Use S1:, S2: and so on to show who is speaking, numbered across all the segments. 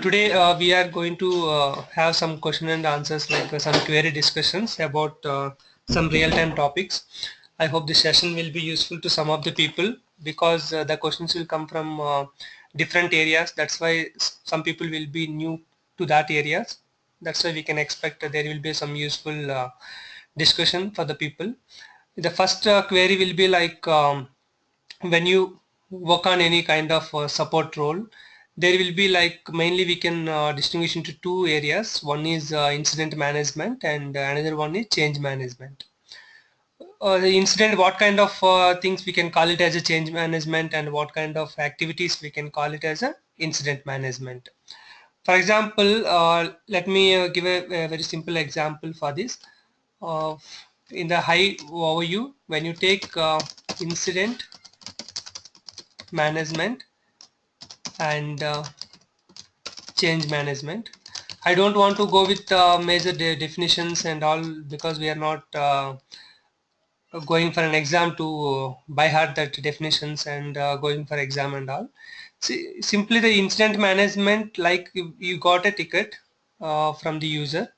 S1: Today we are going to have some question and answers like some query discussions about some real-time topics. I hope this session will be useful to some of the people because the questions will come from different areas. That's why some people will be new to that areas. That's why we can expect that there will be some useful discussion for the people. The first query will be like when you work on any kind of support role, there will be like mainly we can distinguish into two areas. One is incident management and another one is change management. The incident, what kind of things we can call it as a change management, and what kind of activities we can call it as a incident management. For example, let me give a very simple example for this. uh, in the high overview, when you take incident management and change management, I don't want to go with major definitions and all because we are not going for an exam to by heart that definitions and going for exam and all. See, simply the incident management, like you got a ticket from the user.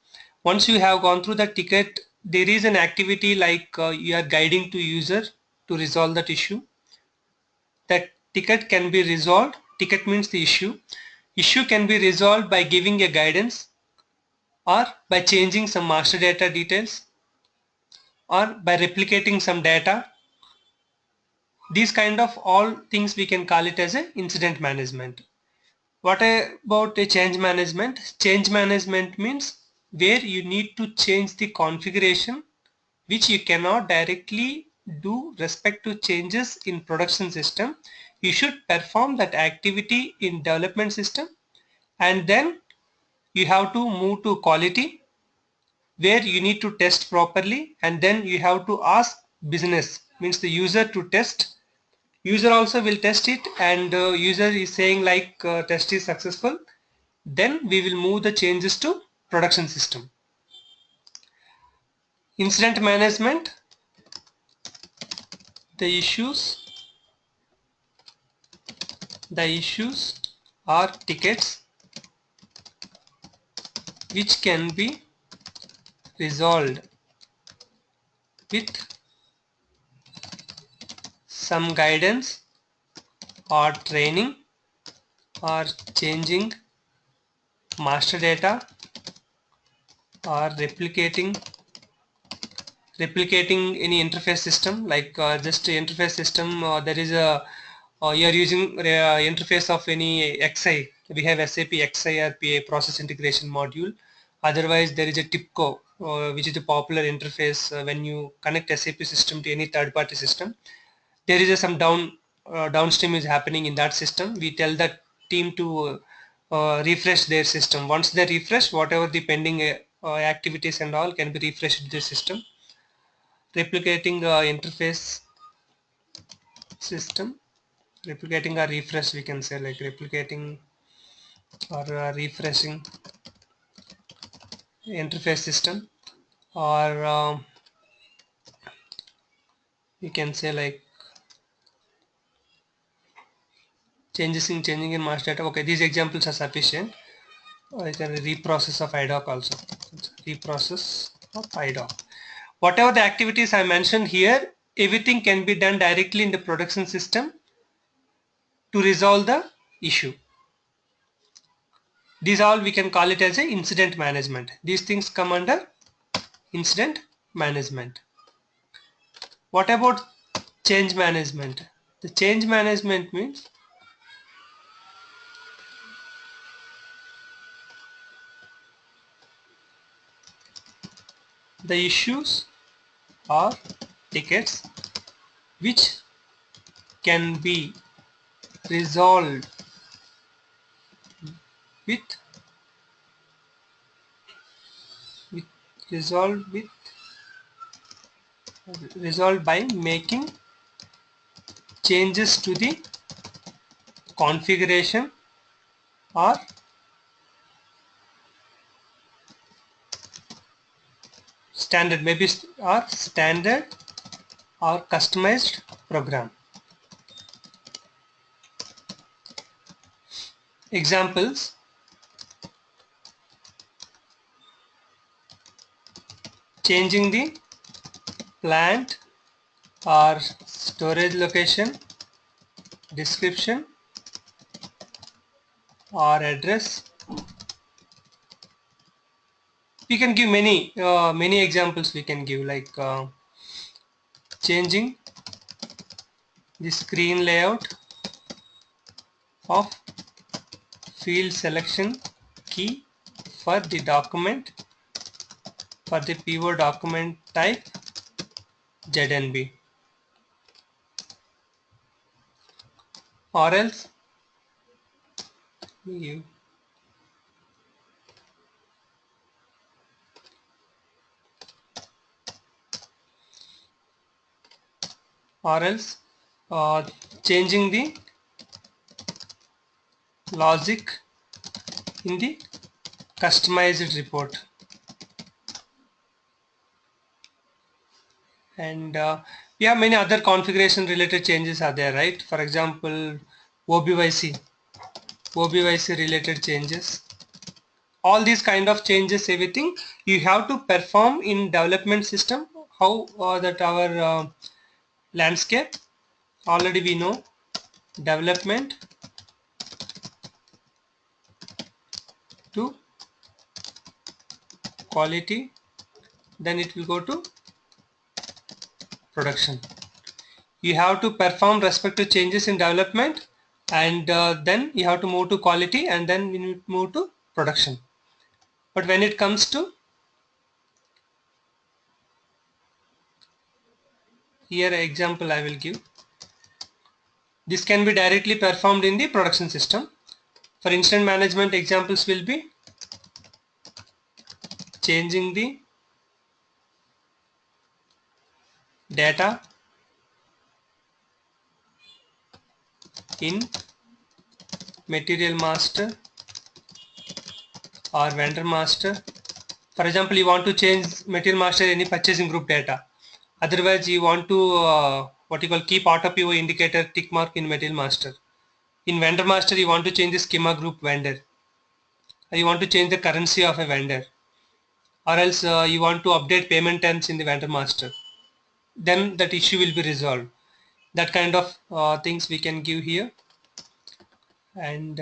S1: Once you have gone through the ticket, there is an activity like you are guiding to user to resolve that issue. That ticket can be resolved. Ticket means the issue. Issue can be resolved by giving a guidance or by changing some master data details or by replicating some data. These kind of all things we can call it as a incident management. What about a change management? Change management means where you need to change the configuration which you cannot directly do respect to changes in production system. You should perform that activity in development system, and then you have to move to quality where you need to test properly, and then you have to ask business, means the user, to test. User also will test it, and user is saying like test is successful, then we will move the changes to production system. Incident management, the issues are tickets which can be resolved with some guidance or training or changing master data or replicating any interface system, like just interface system. There is a you are using interface of any XI. We have SAP XI process integration module. Otherwise, there is a TIPCO, which is a popular interface when you connect SAP system to any third-party system. There is some downstream is happening in that system. We tell that team to refresh their system. Once they refresh, whatever the pending activities and all can be refreshed in the system. Replicating interface system, replicating a refresh, we can say like replicating or refreshing interface system, or we can say like changing in master data. Okay, these examples are sufficient. I can reprocess of IDOC also. Reprocess of IDOC. Whatever the activities I mentioned here, everything can be done directly in the production system to resolve the issue. These all we can call it as a incident management. These things come under incident management. What about change management? The change management means the issues or tickets which can be resolved with resolved by making changes to the configuration or standard, maybe or standard or customized program. Examples: changing the plant or storage location, description or address. We can give many examples. We can give like changing the screen layout of field selection key for the document, for the PO document type ZNB, or else you or else changing the logic in the customized report. And we have many other configuration related changes are there, right? For example, OBYC related changes. All these kind of changes, everything you have to perform in development system. How that our landscape already we know, development to quality, then it will go to production. You have to perform respective changes in development, and then you have to move to quality, and then we need to move to production. But when it comes to here example I will give, this can be directly performed in the production system. For incident management, examples will be changing the data in material master or vendor master. For example, you want to change material master any purchasing group data. Otherwise, you want to what you call keep auto PO indicator tick mark in material master. In vendor master, you want to change the schema group vendor. Or you want to change the currency of a vendor. Or else you want to update payment terms in the vendor master. Then that issue will be resolved. That kind of things we can give here. And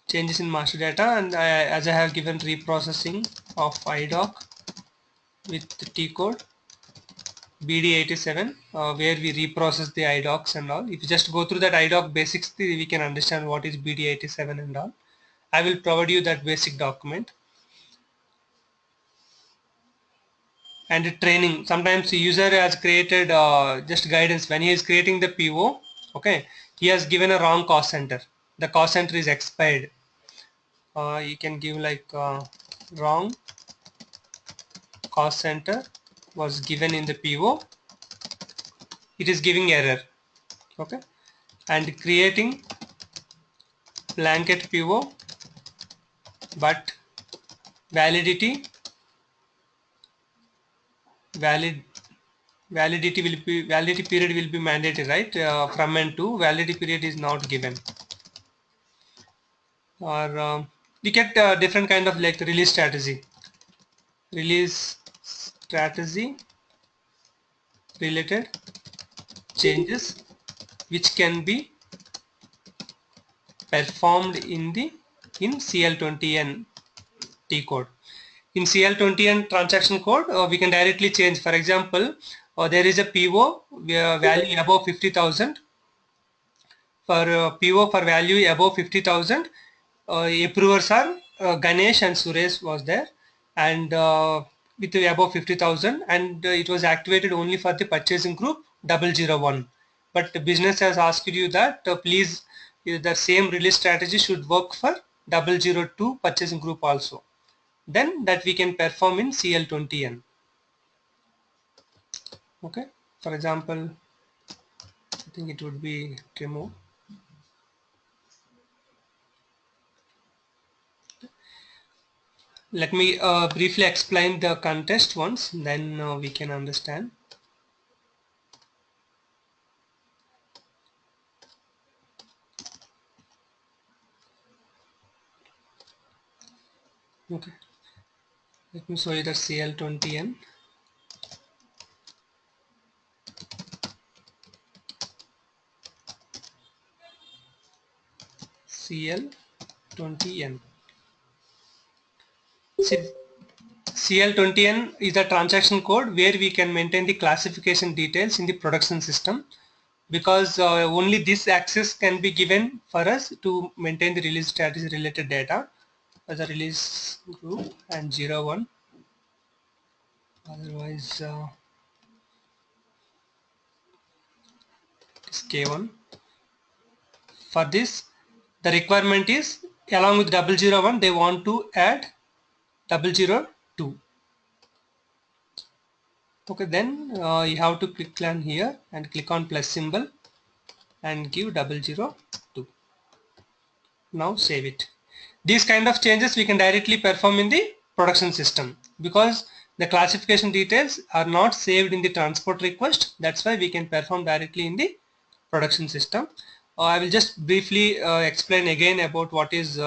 S1: changes in master data, and as I have given reprocessing of IDOC with T code BD87 where we reprocess the IDOCs and all. If you just go through that IDOC basics, we can understand what is BD87 and all. I will provide you that basic document. And training, sometimes the user has created just guidance when he is creating the PO. Okay, he has given a wrong cost center, the cost center is expired. You can give like wrong cost center was given in the PO, it is giving error. Okay, and creating blanket PO, but validity validity period will be mandatory, right? From and to validity period is not given. Or we get different kind of like release strategy related changes which can be performed in the CL20N T code. In CL20N transaction code, we can directly change. For example, there is a PO value above 50,000. For PO for value above 50,000, approvers are Ganesh and Suresh was there, and with above 50,000, and it was activated only for the purchasing group 001. But the business has asked you that please the same release strategy should work for 002 purchasing group also. Then that we can perform in CL20N. Okay, for example, I think it would be demo. Let me briefly explain the context once, then we can understand. Okay. Let me show you the CL20N. CL20N. CL20N is the transaction code where we can maintain the classification details in the production system, because only this access can be given for us to maintain the release strategy related data as a release group and 01. Otherwise it is K1. For this, the requirement is along with 001 they want to add 002. Okay, then you have to click on here and click on plus symbol and give 002. Now save it. These kind of changes we can directly perform in the production system because the classification details are not saved in the transport request. That's why we can perform directly in the production system. I will just briefly explain again about what is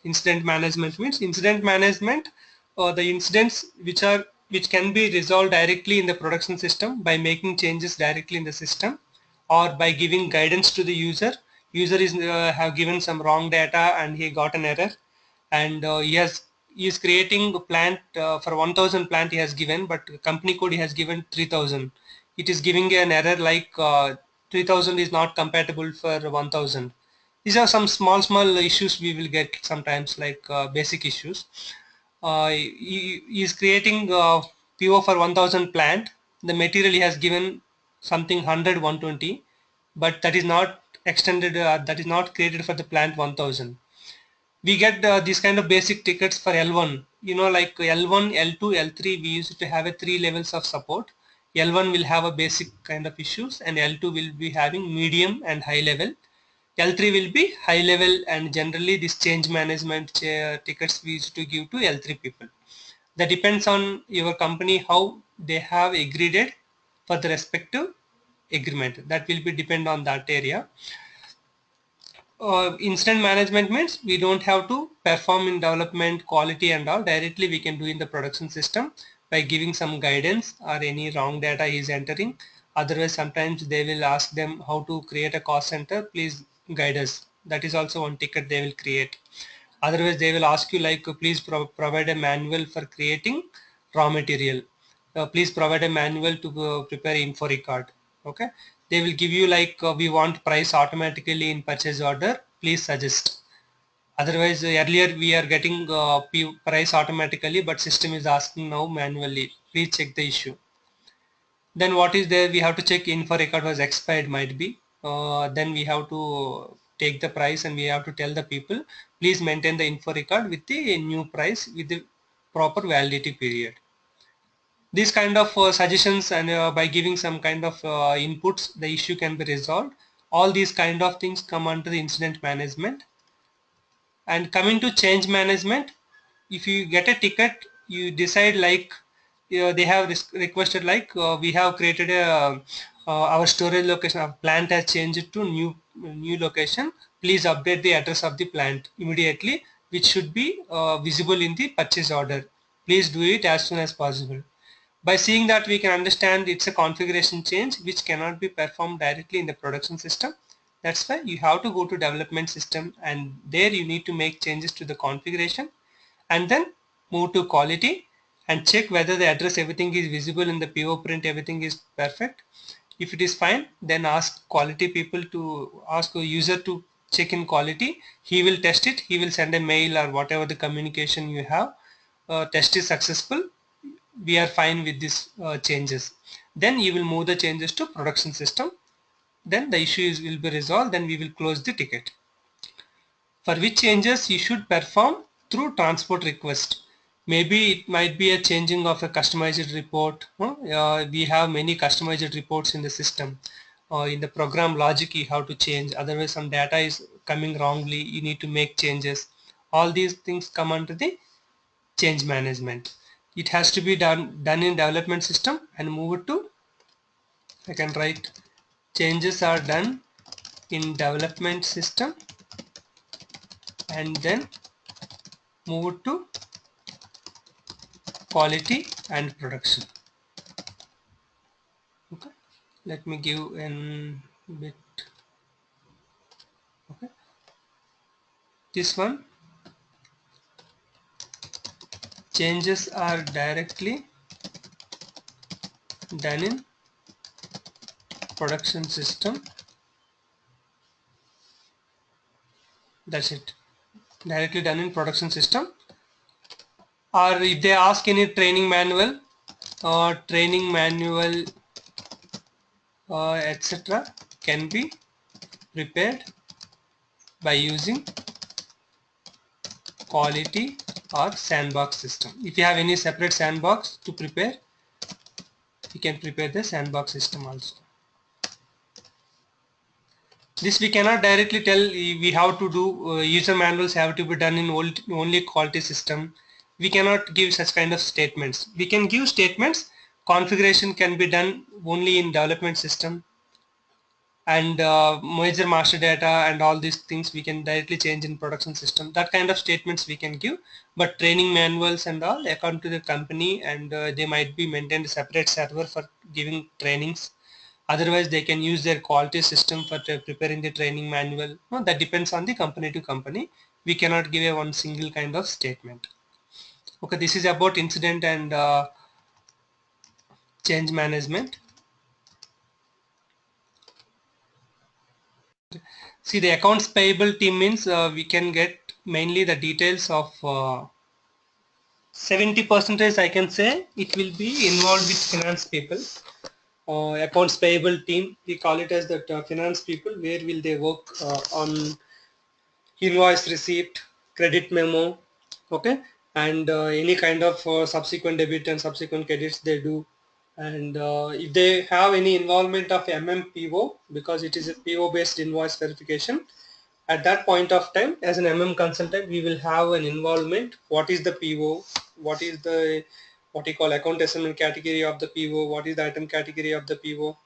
S1: incident management means. Incident management, the incidents which can be resolved directly in the production system by making changes directly in the system or by giving guidance to the user. User is have given some wrong data and he got an error, and he is creating a plant for 1000 plant he has given, but company code he has given 3000. It is giving an error like 3000 is not compatible for 1000. These are some small issues we will get sometimes, like basic issues. He is creating PO for 1000 plant. The material he has given something 100 120, but that is not extended, that is not created for the plant 1000. We get these kind of basic tickets for L1. You know, like L1, L2, L3, we used to have a 3 levels of support. L1 will have a basic kind of issues and L2 will be having medium and high level. L3 will be high level, and generally this change management tickets we used to give to L3 people. That depends on your company how they have agreed it for the respective agreement. That will be depend on that area. Incident management means we don't have to perform in development, quality and all. Directly we can do in the production system by giving some guidance or any wrong data is entering. Otherwise sometimes they will ask them how to create a cost center, please guide us. That is also one ticket they will create. Otherwise they will ask you like please provide a manual for creating raw material. Please provide a manual to prepare info record. Okay, they will give you like we want price automatically in purchase order, please suggest. Otherwise earlier we are getting price automatically, but system is asking now manually, please check the issue. Then what is there, we have to check info record was expired, might be. Then we have to take the price and we have to tell the people please maintain the info record with the new price with the proper validity period. These kind of suggestions and by giving some kind of inputs the issue can be resolved. All these kind of things come under the incident management. And coming to change management, if you get a ticket, you decide like they have requested like we have created a our storage location of plant has changed to new location, please update the address of the plant immediately, which should be visible in the purchase order. Please do it as soon as possible. By seeing that we can understand it's a configuration change which cannot be performed directly in the production system. That's why you have to go to development system, and there you need to make changes to the configuration and then move to quality and check whether the address everything is visible in the PO print, everything is perfect. If it is fine, then ask quality people to ask a user to check in quality. He will test it, he will send a mail or whatever the communication you have. Test is successful, we are fine with these changes. Then you will move the changes to production system. Then the issues will be resolved. Then we will close the ticket. For which changes you should perform through transport request. Maybe it might be a changing of a customized report. We have many customized reports in the system. In the program logic you have to change. Otherwise some data is coming wrongly. You need to make changes. All these things come under the change management. It has to be done in development system and move it to, I can write changes are done in development system and then move it to quality and production. Okay, let me give an bit. Okay, this one, changes are directly done in production system. That's it, directly done in production system. Or if they ask any training manual etc. can be prepared by using quality or sandbox system. If you have any separate sandbox to prepare, you can prepare the sandbox system also. This we cannot directly tell we have to do, user manuals have to be done in only quality system. We cannot give such kind of statements. We can give statements, configuration can be done only in development system, and major master data and all these things we can directly change in production system. That kind of statements we can give, but training manuals and all according to the company, and they might be maintained a separate server for giving trainings. Otherwise they can use their quality system for preparing the training manual. No, that depends on the company to company. We cannot give a one single kind of statement. Okay, this is about incident and change management. See, the accounts payable team means we can get mainly the details of 70% I can say it will be involved with finance people. Accounts payable team, we call it as that finance people, where will they work on invoice receipt, credit memo, okay, and any kind of subsequent debit and subsequent credits they do. And if they have any involvement of MMPO, because it is a PO based invoice verification, at that point of time as an MM consultant we will have an involvement. What is the PO, what is the what you call account assignment category of the PO, what is the item category of the PO,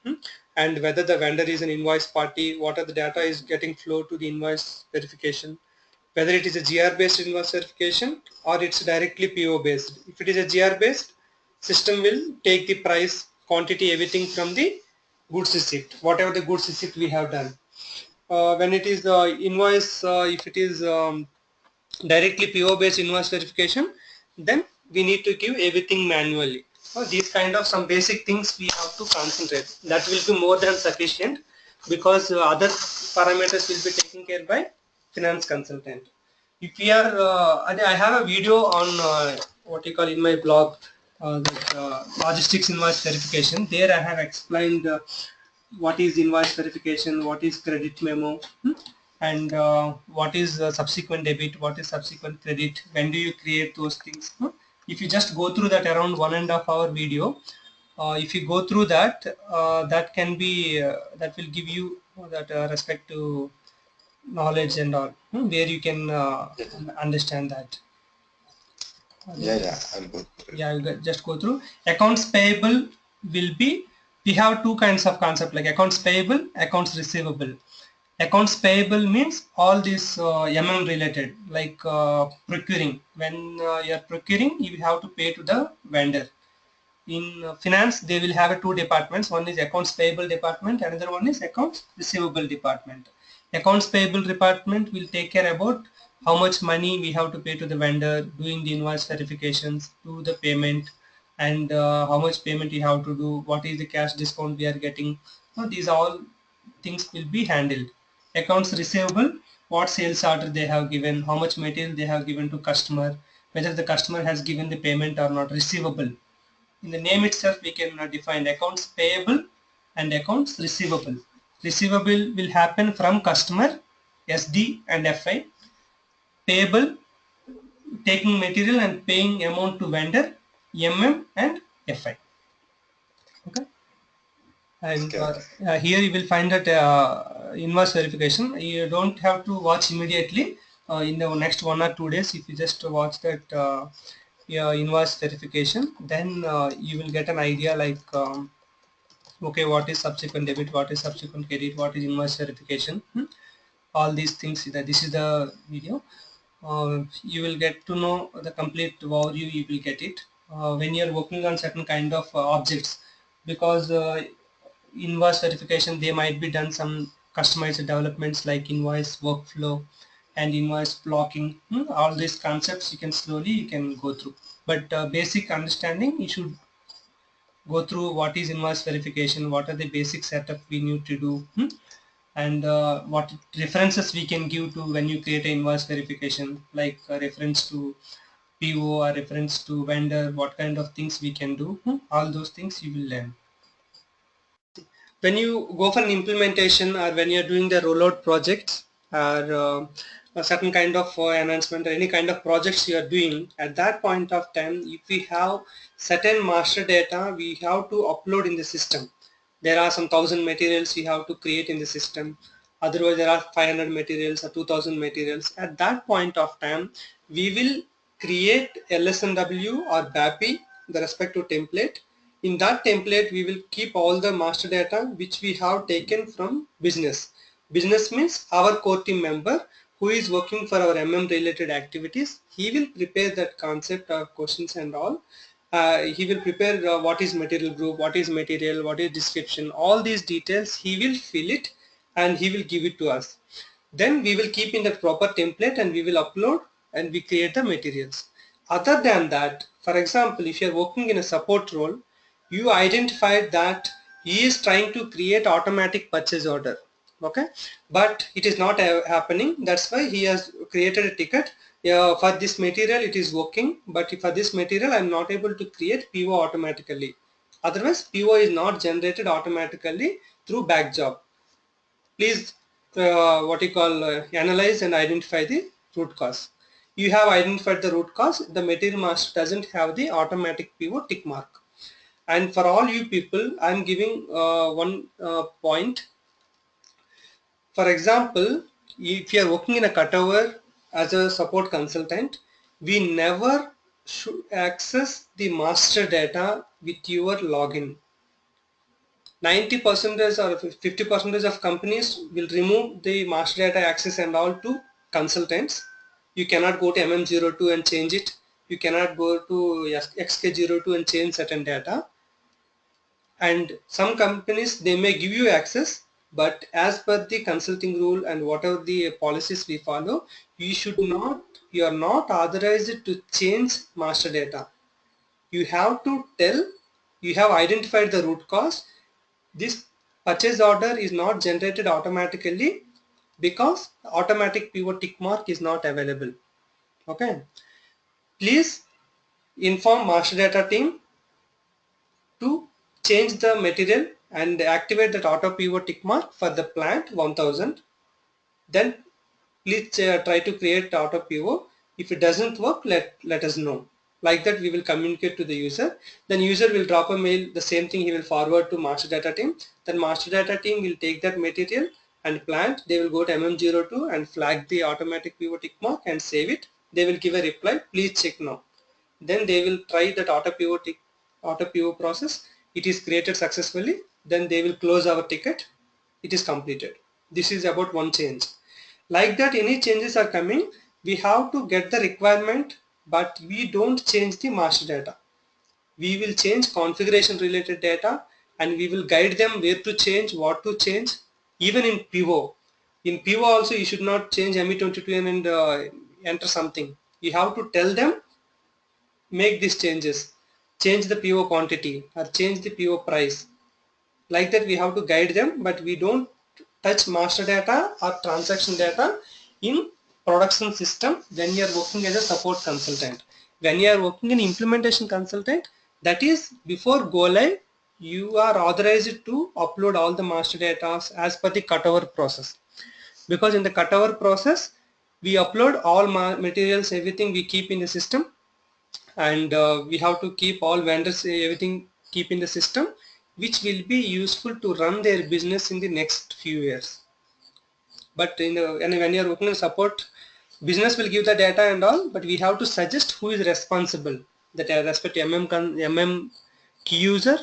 S1: and whether the vendor is an invoice party, what are the data is getting flow to the invoice verification, whether it is a GR based invoice verification or it's directly PO based. If it is a GR based, system will take the price, quantity, everything from the goods receipt, whatever the goods receipt we have done. When it is the invoice, if it is directly PO based invoice verification, then we need to give everything manually. These kind of some basic things we have to concentrate. That will be more than sufficient, because other parameters will be taken care by finance consultant. If we are, I have a video on what you call in my blog, that, logistics invoice verification. There I have explained what is invoice verification, what is credit memo, and what is subsequent debit, what is subsequent credit, when do you create those things. If you just go through that around 1.5 hour video, if you go through that, that can be that will give you that respect to knowledge and all, where you can understand that.
S2: I'll go through.
S1: Yeah, you just go through. Accounts payable will be, we have two kinds of concept, like accounts payable, accounts receivable. Accounts payable means all these MM related, like procuring. When you are procuring, you will have to pay to the vendor. In finance they will have two departments, one is accounts payable department, another one is accounts receivable department. Accounts payable department will take care about how much money we have to pay to the vendor, doing the invoice verifications, do the payment, and how much payment you have to do, what is the cash discount we are getting. These all things will be handled. Accounts receivable, what sales order they have given, how much material they have given to customer, whether the customer has given the payment or not. Receivable, in the name itself we can define accounts payable and accounts receivable. Receivable will happen from customer, SD and FI. Payable, taking material and paying amount to vendor, MM and FI. Okay. And here you will find that invoice verification. You don't have to watch immediately. In the next 1 or 2 days, if you just watch that invoice verification, then you will get an idea, like okay, what is subsequent debit, what is subsequent credit, what is invoice verification, all these things. This is the video. You will get to know the complete overview, you will get it. when you're working on certain kind of objects, because invoice verification, they might be done some customized developments like invoice workflow and invoice blocking. All these concepts you can slowly you can go through, but basic understanding you should go through what is invoice verification, what are the basic setup we need to do, and what references we can give to when you create an invoice verification, like a reference to PO or reference to vendor, what kind of things we can do. All those things you will learn. When you go for an implementation or when you're doing the rollout projects or a certain kind of enhancement or any kind of projects you are doing, at that point of time, if we have certain master data, we have to upload in the system. There are some 1,000 materials we have to create in the system. Otherwise, there are 500 materials or 2,000 materials. At that point of time, we will create LSNW or BAPI, the respective template. In that template, we will keep all the master data which we have taken from business. Business means our core team member who is working for our MM related activities. He will prepare that concept or questions and all. He will prepare what is material group, what is material, what is description, all these details he will fill it and he will give it to us. Then we will keep in the proper template and we will upload and we create the materials. Other than that, for example, if you are working in a support role, you identified that he is trying to create automatic purchase order, okay, but it is not happening. That's why he has created a ticket. For this material it is working, but for this material I am not able to create PO automatically. Otherwise PO is not generated automatically through back job. Please what you call analyze and identify the root cause. You have identified the root cause. The material master doesn't have the automatic PO tick mark. And for all you people, I'm giving one point. For example, if you are working in a cutover as a support consultant, we never should access the master data with your login. 90% or 50% of companies will remove the master data access and all to consultants. You cannot go to MM02 and change it. You cannot go to XK02 and change certain data. And some companies, they may give you access, but as per the consulting rule and whatever the policies we follow, you are not authorized to change master data. You have to tell, you have identified the root cause. This purchase order is not generated automatically because automatic pivot tick mark is not available. Okay, please inform master data team to change the material and activate that auto pivot tick mark for the plant 1000. Then please try to create auto pivot. If it doesn't work, let us know. Like that we will communicate to the user. Then user will drop a mail, the same thing he will forward to master data team. Then master data team will take that material and plant. They will go to MM02 and flag the automatic pivot tick mark and save it. They will give a reply, please check now. Then they will try that auto PO process. It is created successfully. Then they will close our ticket. It is completed. This is about one change. Like that, any changes are coming, we have to get the requirement, but we don't change the master data. We will change configuration related data and we will guide them where to change, what to change. Even in PO. In PO also you should not change ME22 and enter something. You have to tell them, make these changes, change the PO quantity or change the PO price. Like that we have to guide them, but we don't touch master data or transaction data in production system when you are working as a support consultant. When you are working in implementation consultant, that is before go live, you are authorized to upload all the master data as per the cutover process. Because in the cutover process, we upload all materials, everything we keep in the system, and we have to keep all vendors, everything keep in the system, which will be useful to run their business in the next few years. But and when you are working on support, business will give the data and all, but we have to suggest who is responsible, that respect MM key user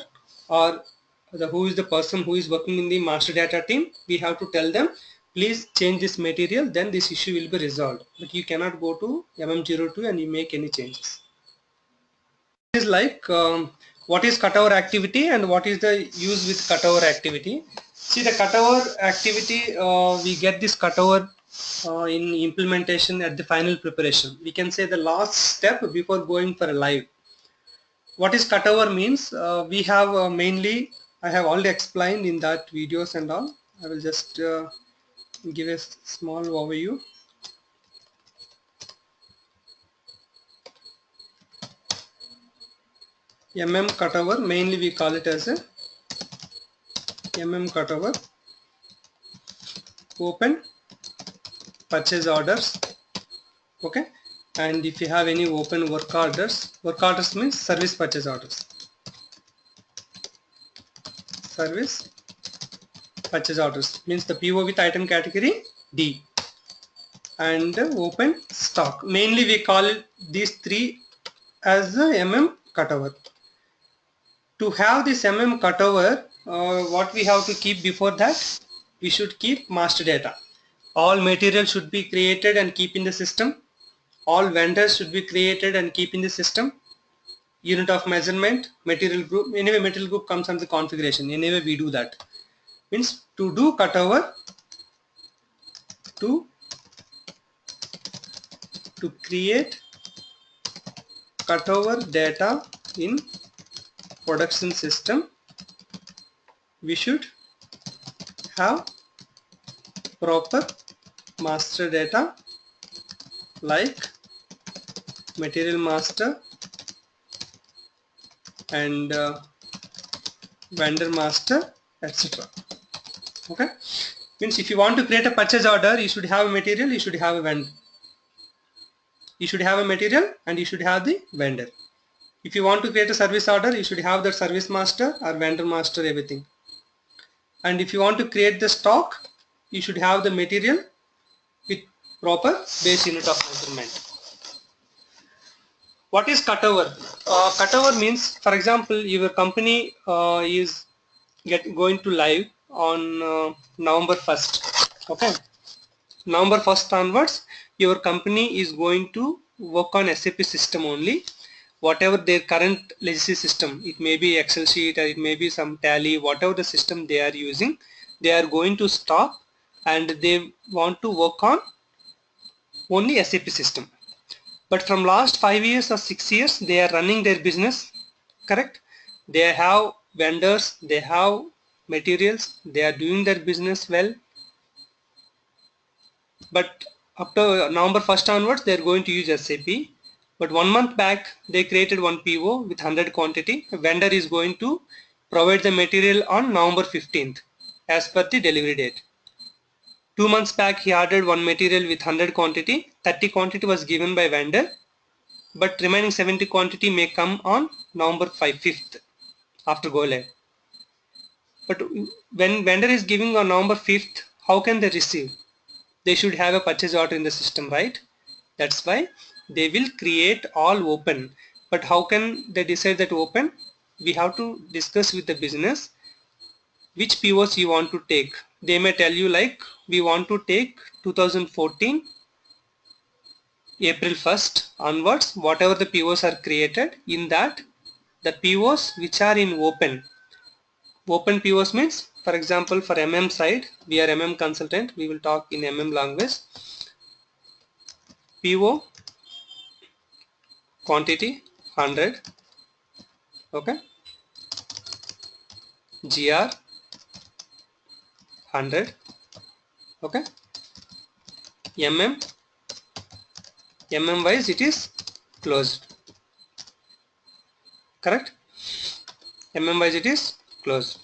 S1: or who is the person who is working in the master data team. We have to tell them, please change this material, then this issue will be resolved. But you cannot go to MM02 and you make any changes. is like what is cutover activity and what is the use with cutover activity. See, the cutover activity, we get this cutover in implementation at the final preparation. We can say the last step before going for a live. What is cutover means? We have mainly, I have already explained in that videos and all. I will just give a small overview. MM cutover, mainly we call it as a MM cutover. Open purchase orders, okay, and if you have any open work orders means service purchase orders, service purchase orders means the PO with item category D, and open stock, mainly we call it these three as the MM cutover. To have this MM cutover, what we have to keep before that? We should keep master data. All material should be created and keep in the system. All vendors should be created and keep in the system. Unit of measurement, material group. Anyway, material group comes under the configuration. Anyway, we do that. Means to do cutover, to create cutover data in production system, we should have proper master data like material master and vendor master, etc. Okay, means if you want to create a purchase order, you should have a material, you should have a vendor, you should have a material and you should have the vendor. If you want to create a service order, you should have the service master or vendor master, everything. And if you want to create the stock, you should have the material with proper base unit of measurement. What is cutover? Cutover means, for example, your company is going to live on November 1st. Okay, November 1st onwards, your company is going to work on SAP system only. Whatever their current legacy system, it may be Excel sheet or it may be some Tally, whatever the system they are using, they are going to stop and they want to work on only SAP system. But from last 5 years or 6 years, they are running their business, correct? They have vendors, they have materials, they are doing their business well. But after November 1st onwards, they are going to use SAP. But 1 month back, they created one PO with 100 quantity. The vendor is going to provide the material on November 15th as per the delivery date. 2 months back, he ordered one material with 100 quantity. 30 quantity was given by vendor, but remaining 70 quantity may come on November 5th after go live. But when vendor is giving on November 5th, how can they receive? They should have a purchase order in the system, right? That's why they will create all open. But how can they decide that open? We have to discuss with the business which POs you want to take. They may tell you like, we want to take 2014 April 1st onwards, whatever the POs are created. In that, the POs which are in open POs means, for example, for MM side, we are MM consultant, we will talk in MM language. PO quantity 100, okay, GR 100, okay, MM wise it is closed, correct? MM wise it is closed.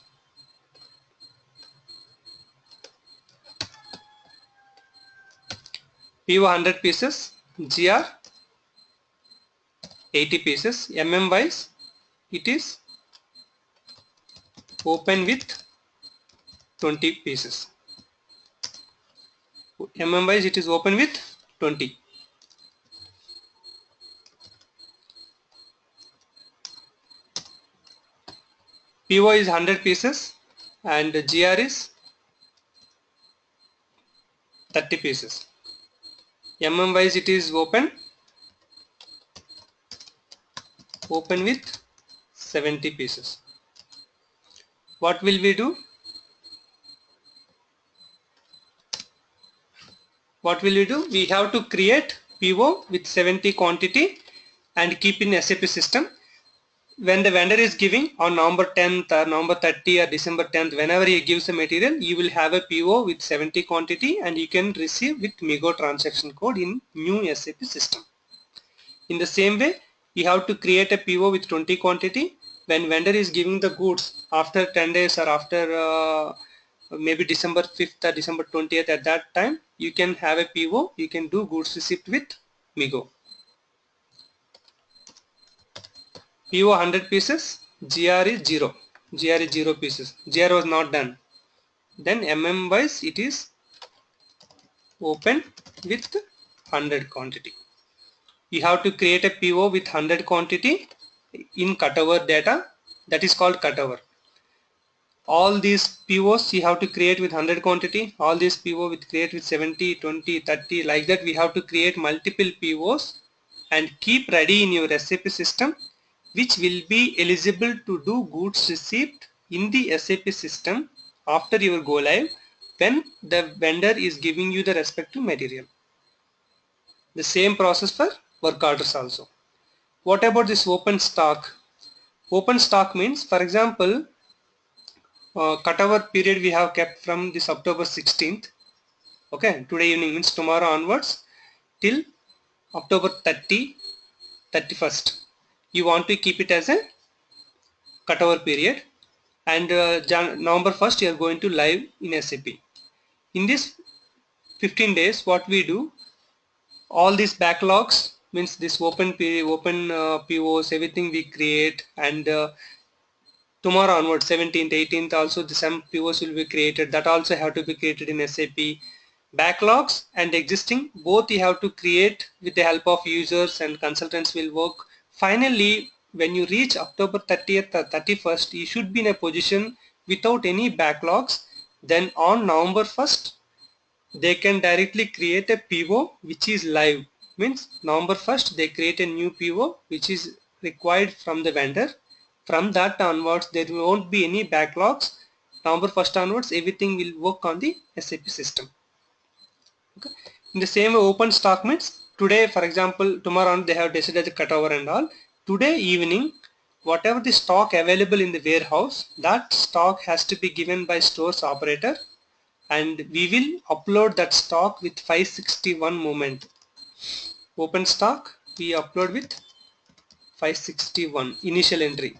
S1: PO 100 pieces, GR 80 pieces. MM wise it is open with 20 pieces. MM wise it is open with 20. PO is 100 pieces and GR is 30 pieces. MM wise it is open open with 70 pieces. What will we do? We have to create PO with 70 quantity and keep in SAP system. When the vendor is giving on November 10th or November 30th or December 10th, whenever he gives the material, you will have a PO with 70 quantity and you can receive with MIGO transaction code in new SAP system. In the same way, you have to create a PO with 20 quantity. When vendor is giving the goods after 10 days or after maybe December 5th or December 20th, at that time you can have a PO, you can do goods receipt with MIGO. PO 100 pieces, GR is 0. GR is 0 pieces. GR was not done. Then MM wise it is open with 100 quantity. You have to create a PO with 100 quantity in cutover data, that is called cutover. All these POs you have to create with 100 quantity, all these PO with create with 70, 20, 30, like that we have to create multiple POs and keep ready in your SAP system, which will be eligible to do goods receipt in the SAP system after your go live when the vendor is giving you the respective material. The same process for work orders also. What about this open stock? Open stock means, for example, cutover period we have kept from this October 16th. Okay, today evening means tomorrow onwards till October 30, 31st. You want to keep it as a cutover period, and November 1st you are going to live in SAP. In this 15 days, what we do, all these backlogs means this open POs, everything we create, and tomorrow onwards 17th 18th also the some POs will be created, that also have to be created in SAP. Backlogs and existing both you have to create with the help of users, and consultants will work. Finally, when you reach October 30th or 31st, you should be in a position without any backlogs. Then on November 1st they can directly create a PO which is live. Means November 1st they create a new PO which is required from the vendor. From that onwards there won't be any backlogs. November 1st onwards everything will work on the SAP system. Okay. In the same way, open stock means today, for example, tomorrow on they have decided the cutover and all. Today evening, whatever the stock available in the warehouse, that stock has to be given by stores operator, and we will upload that stock with 561 moment. Open stock we upload with 561 initial entry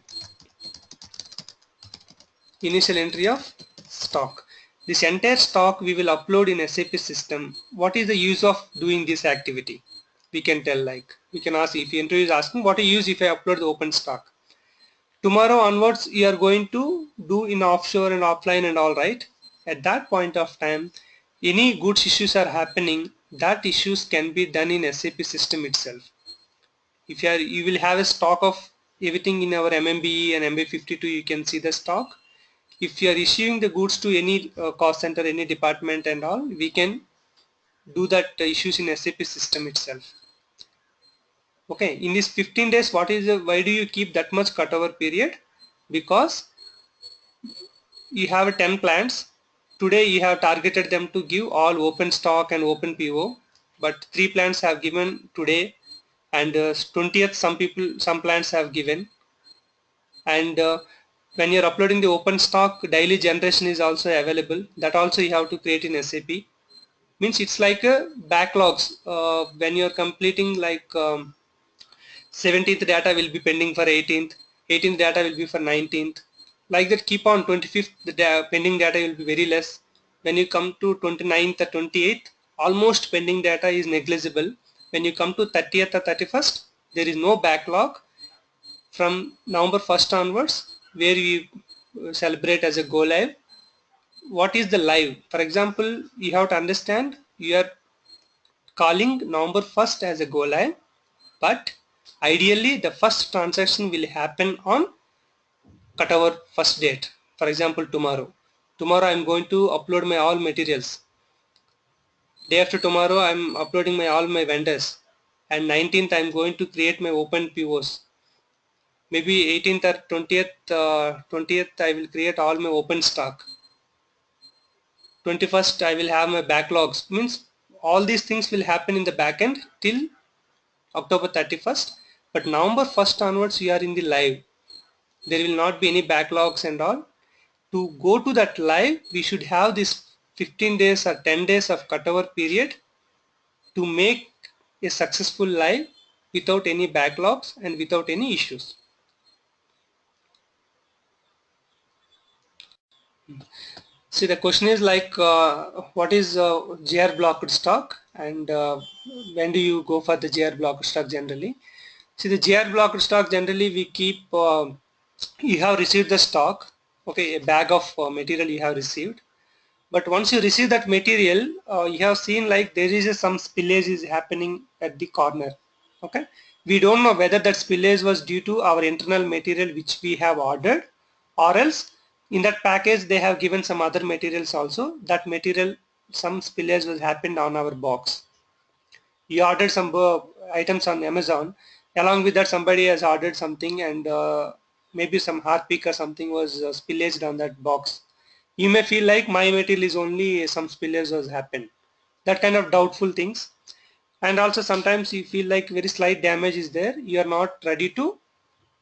S1: of stock. This entire stock we will upload in SAP system. What is the use of doing this activity? We can tell, like we can ask, if the interview is asking what is use if I upload the open stock. Tomorrow onwards you are going to do in offshore and offline and all, right? At that point of time, any goods issues are happening, that issues can be done in SAP system itself. If you will have a stock of everything in our MMBE and MB52, you can see the stock. If you are issuing the goods to any cost center, any department and all, we can do that issues in SAP system itself. Okay, in this 15 days, why do you keep that much cutover period? Because you have 10 plants. Today you have targeted them to give all open stock and open PO, but 3 plants have given today, and 20th some plants have given. And when you're uploading the open stock, daily generation is also available, that also you have to create in SAP. Means it's like a backlogs. When you're completing, like 17th data will be pending for 18th, 18th data will be for 19th, like that keep on. 25th the pending data will be very less. When you come to 29th or 28th, almost pending data is negligible. When you come to 30th or 31st, there is no backlog. From November 1st onwards, where we celebrate as a go live. What is the live? For example, you have to understand, you are calling November 1st as a go live, but ideally the first transaction will happen on cutover first date. For example, tomorrow I am going to upload my all materials. Day after tomorrow I am uploading all my vendors, and 19th I am going to create my open POs. maybe 18th or 20th I will create all my open stock. 21st I will have my backlogs. Means all these things will happen in the backend till October 31st. But November 1st onwards we are in the live. There will not be any backlogs and all. To go to that live, we should have this 15 days or 10 days of cutover period to make a successful live without any backlogs and without any issues. See, the question is like what is GR blocked stock and when do you go for the GR blocked stock generally? See, the GR blocked stock generally we keep, you have received the stock, okay, a bag of material you have received. But once you receive that material, you have seen like there is some spillage is happening at the corner. Okay, we don't know whether that spillage was due to our internal material which we have ordered, or else in that package they have given some other materials also. That material, some spillage was happened on our box. You ordered some items on Amazon. Along with that, somebody has ordered something, and maybe some harpic or something was spillaged on that box. You may feel like my material is only some spillage has happened. That kind of doubtful things. And also sometimes you feel like very slight damage is there. You are not ready to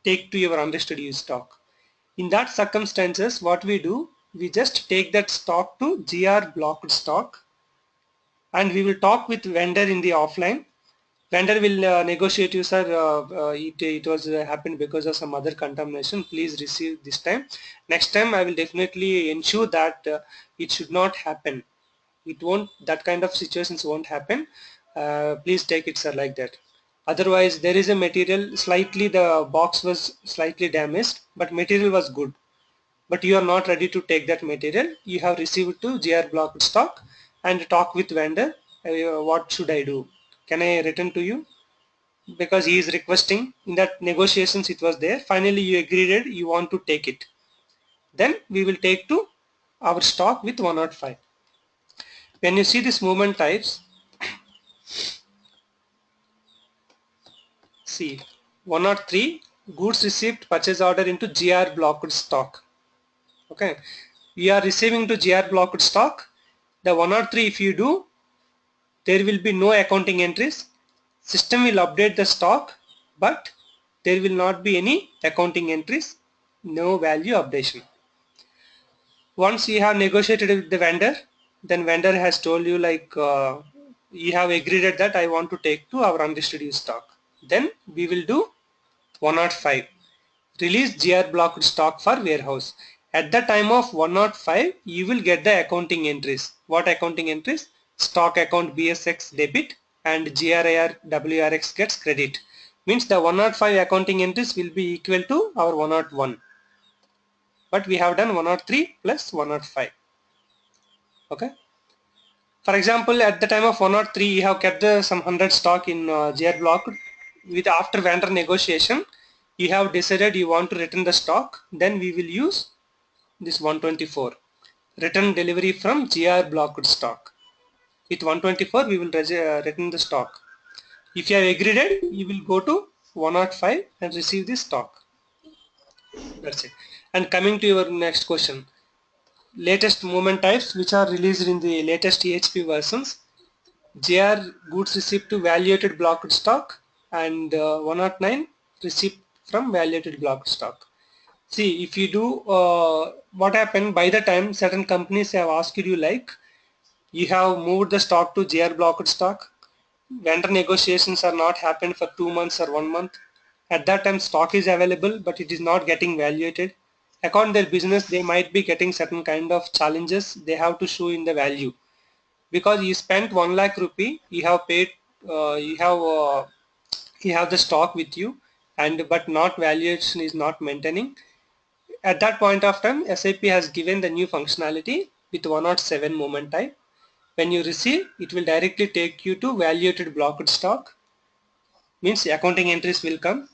S1: take to your unregistered use stock. In that circumstances, what we do, we just take that stock to GR blocked stock, and we will talk with vendor in the offline. Vendor will negotiate you, sir, it was happened because of some other contamination, please receive this time. Next time I will definitely ensure that it should not happen. It won't, that kind of situations won't happen. Please take it, sir, like that. Otherwise there is a material, slightly the box was slightly damaged, but material was good. But you are not ready to take that material. You have received to GR blocked stock and talk with vendor. What should I do? Can I return to you? Because he is requesting, in that negotiations it was there. Finally you agreed you want to take it. Then we will take to our stock with 105. When you see this movement types, see 103 goods received purchase order into GR blocked stock. Okay, we are receiving to GR blocked stock. The 103, if you do, there will be no accounting entries. System will update the stock, but there will not be any accounting entries, no value updation. Once you have negotiated with the vendor, then vendor has told you like you have agreed that I want to take to our unregistered use stock. Then we will do 105. Release GR blocked stock for warehouse. At the time of 105, you will get the accounting entries. What accounting entries? Stock account BSX debit and GRIR WRX gets credit. Means the 105 accounting entries will be equal to our 101. But we have done 103 plus 105. Okay. For example, at the time of 103, you have kept some 100 stock in GR block. With after vendor negotiation, you have decided you want to return the stock. Then we will use this 124. Return delivery from GR blocked stock. With 124, we will return the stock. If you have agreed it, you will go to 105 and receive the stock. That's it. And coming to your next question. Latest movement types which are released in the latest EHP versions. GR goods received to valuated blocked stock and 109 received from valuated blocked stock. See, if you do what happened, by the time certain companies have asked you like you have moved the stock to GR blocked stock, vendor negotiations are not happened for 2 months or 1 month. At that time stock is available but it is not getting valuated. According to their business, they might be getting certain kind of challenges they have to show in the value. Because you spent 1 lakh rupee, you have paid, you have the stock with you, and but not valuation is not maintaining. At that point of time, SAP has given the new functionality with 107 movement type. When you receive, it will directly take you to valuated blocked stock. Means accounting entries will come.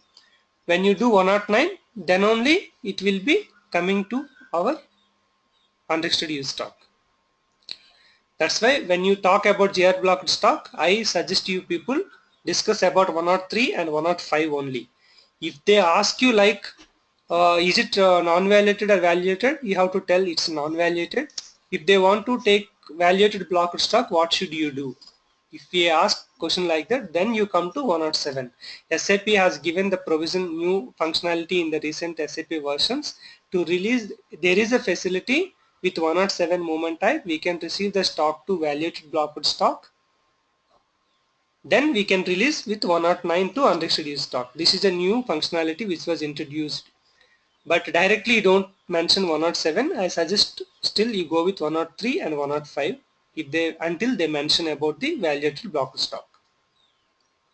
S1: When you do 109, then only it will be coming to our unregistered use stock. That's why when you talk about GR blocked stock, I suggest you people discuss about 103 and 105 only. If they ask you like, is it non-validated or validated, you have to tell it's non-validated. If they want to take validated blocked stock, what should you do? If we ask question like that, then you come to 107. SAP has given the provision new functionality in the recent SAP versions to release. There is a facility with 107 movement type. We can receive the stock to validated blocked stock. Then we can release with 109 to unrestricted stock. This is a new functionality which was introduced. But directly don't mention 107. I suggest still you go with 103 and 105 if they until they mention about the validated block stock.